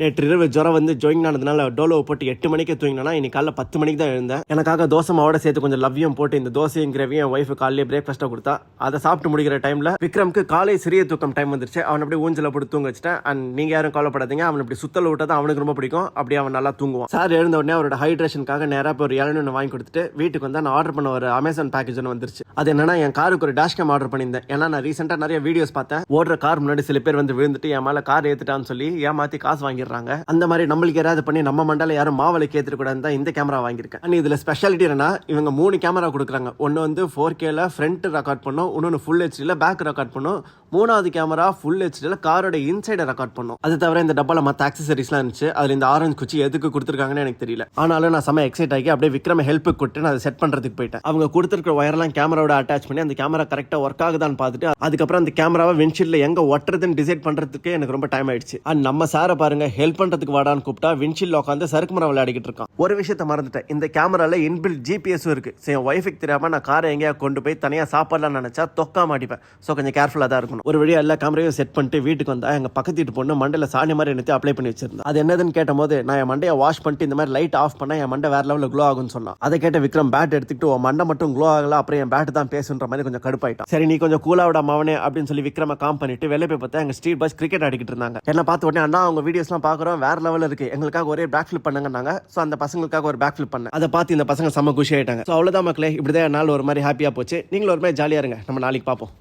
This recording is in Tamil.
நேற்று இரவு ஜுரம் வந்து ஜாயின் ஆனதுனால டோலோ போட்டு 8 மணிக்கு தூங்கினா இன்னைக்கு காலைல 10 மணிக்கு தான் எழுந்தேன். எனக்காக தோசை மாவோட சேர்த்து கொஞ்சம் லவ்வியும் போட்டு இந்த தோசையும் கிரவியும் என் ஒய்ஃபு காலையிலே பிரேக்ஃபாஸ்ட்டாக கொடுத்தா. அதை சாப்பிட்டு முடிக்கிற டைம்ல விக்ரம்க்கு காலை சிறிய தூக்கம் டைம் வந்துருச்சு. அவன் அப்படியே ஊஞ்சல போட்டு தூங்க வச்சிட்டேன். அண்ட் நீங்க யாரும் கவலைப்படாதீங்க, அவன் இப்படி சுத்தல விட்டா தான் அவனுக்கு ரொம்ப பிடிக்கும். அப்படி அவன் நல்லா தூங்குவான். சார் எழுந்த உடனே அவரோட ஹைட்ரேஷனுக்காக நேராக போய் ஒரு இளநீர் வாங்கி கொடுத்துட்டு வீட்டுக்கு வந்து நான் ஆர்டர் பண்ண ஒரு அமேசான் பேக்கேஜ் ஒன்று வந்துருச்சு. அது என்னன்னா என் காருக்கு ஒரு டேஷ் கேம் ஆர்டர் பண்ணியிருந்தேன். ஏன்னா நான் ரீசெண்டாக நிறைய வீடியோஸ் பார்த்தேன். ஓடுற கார் முன்னாடி சில பேர் வந்து விழுந்துட்டு என் மேல கார் ஏத்துட்டான்னு சொல்லி ஏமாத்தி காசு வாங்கிடுறாங்க. அந்த மாதிரி நம்மளுக்கு யாராவது பண்ணி நம்ம மண்டால யாரும் மாவளை கேத்துக்கூடாது தான் இந்த கேமரா வாங்கியிருக்கேன். அண்ட் இதுல ஸ்பெஷாலிட்டி என்னன்னா இவங்க 3 கேமரா கொடுக்குறாங்க. ஒன்னு வந்து 4Kல ஃப்ரண்ட் ரெக்கார்ட் பண்ணும், இன்னொன்னு ஃபுல் ஹெச்டில பேக் ரெக்கார்ட் பண்ணும், மூணாவது கேமரா ஃபுல் ஹெச்டில காரோட இன்சைட ரெக்கார்ட் பண்ணும். அது தவிர இந்த டப்பால மற்ற ஆக்சசரிஸ்லாம் இருந்துச்சு. அதுல இந்த ஆரஞ்சு குச்சி எதுக்கு கொடுத்துருக்காங்கன்னு எனக்கு தெரியல. ஆனாலும் நான் செம எக்ஸைட் ஆகி அப்படியே விக்ரம ஹெல்ப் கொடுத்து நான் அதை செட் பண்றதுக்கு போயிட்டேன். அவங்க கொடுத்துருக்க ஒயர்லாம் கேமராவோட அட்டாச் பண்ணி அந்த கேமரா கரெக்டா ஒர்க் ஆகுதான்னு பார்த்துட்டு அதுக்கப்புறம் அந்த கேமராவை விண்ட்ஷீல்ட்ல எங்க ஒட்டுறதுன்னு டிசைட் பண்றதுக்கு எனக்கு ரொம்ப டைம் ஆயிடுச்சு. அண்ட் நம்ம சாரை பாருங்க ஹெல்ப் பண்றதுக்கு வாடான்னு கூப்பிட்டா விண்ட்ஷீல்ட்ல உட்காந்து சறுக்கு மரம் விளையாடிக்கிட்டு இருக்கான். ஒரு விஷயத்த மறந்துட்டேன், இந்த கேமரால இன்பில்ட் ஜிபிஎஸும் இருக்கு. என் ஒய்ஃபுக்கு தெரியாம நான் காரை எங்கேயா கொண்டு போய் தனியா சாப்பிடலாம்னு நினைச்சா தொக்கா மாட்டிப்பேன். ஸோ கொஞ்சம் கேர்ஃபுல்லா தான் இருக்கணும். ஒரு வழியா எல்லா கேமரையும் செட் பண்ணிட்டு வீட்டுக்கு வந்தா எங்க பக்கத்து வீட்டு பொண்ணு மண்டையில சாணி மாதிரி என்னத்தை அப்ளை பண்ணி வச்சிருந்தேன். அது என்னதுன்னு கேட்டபோது நான் என் மண்டையை வாஷ் பண்ணிட்டு இந்த மாதிரி லைட் ஆஃப் பண்ணா என் மண்டை வேற லெவலில் க்ளோ ஆகும்னு சொன்னான். அதை கேட்ட விக்ரம் பேட் எடுத்துக்கிட்டு உன் மண்டை மட்டும் க்ளோ ஆகல, அப்புறம் என் பேட் தான் பேசுன்ற மாதிரி கொஞ்சம் கடுப்பாயிட்டான். சரி நீ கொஞ்சம் கூலா விட மாவனே அப்படின்னு சொல்லி விக்ரம காம் பண்ணிட்டு வெளியே போய் பார்த்தா எங்க ஸ்ட்ரீட் பாய்ஸ் கிரிக்கெட் ஆடிக்கிட்டு இருந்தாங்க. என்ன பார்த்து உடனே அண்ணா அவங்க வீடியோஸ்லாம் பார்க்குறோம் வேற லெவலில் இருக்கு, எங்களுக்காக ஒரே பேக் ஃபிளிப் பண்ணுங்கன்னாங்க. ஸோ அந்த பசங்களுக்காக ஒரு பேக் ஃபிளிப் பண்ணேன். அதை பார்த்து இந்த பசங்க செம்ம குஷி ஆயிட்டாங்க. ஸோ அவ்வளோதான் மக்களே, இப்படிதான் நாள் ஒரு மாதிரி ஹாப்பியாக போச்சு. நீங்களும் ஒரு மாதிரி ஜாலியாக இருங்க. நம்ம நாளைக்கு பார்ப்போம்.